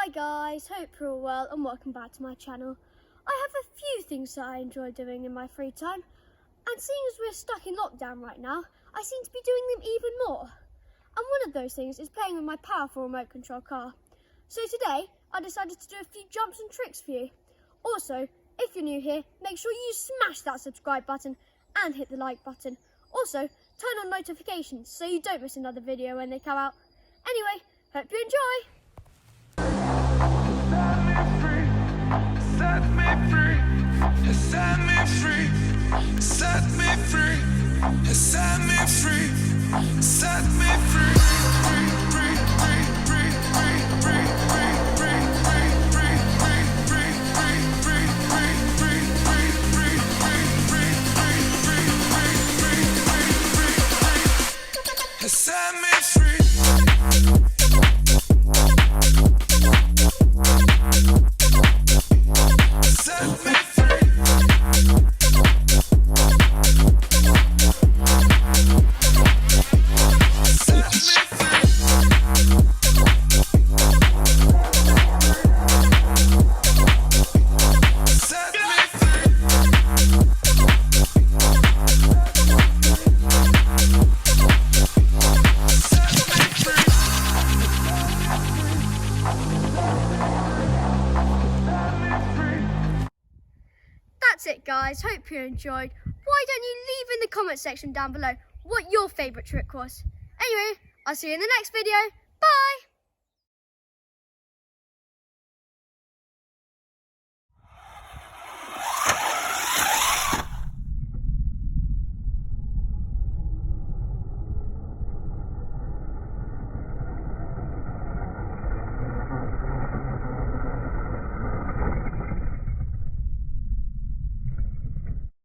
Hi guys, hope you're all well and welcome back to my channel. I have a few things that I enjoy doing in my free time, and seeing as we're stuck in lockdown right now, I seem to be doing them even more. And one of those things is playing with my powerful remote control car. So today, I decided to do a few jumps and tricks for you. Also, if you're new here, make sure you smash that subscribe button and hit the like button. Also, turn on notifications so you don't miss another video when they come out. Anyway, hope you enjoy! Set me free, set me free, set me free, set me free, set me free, free, free, free, free, free, free, free, free, free, free, free, free, free, set me free. That's it guys, hope you enjoyed. Why don't you leave in the comment section down below what your favourite trick was. Anyway, I'll see you in the next video. Bye!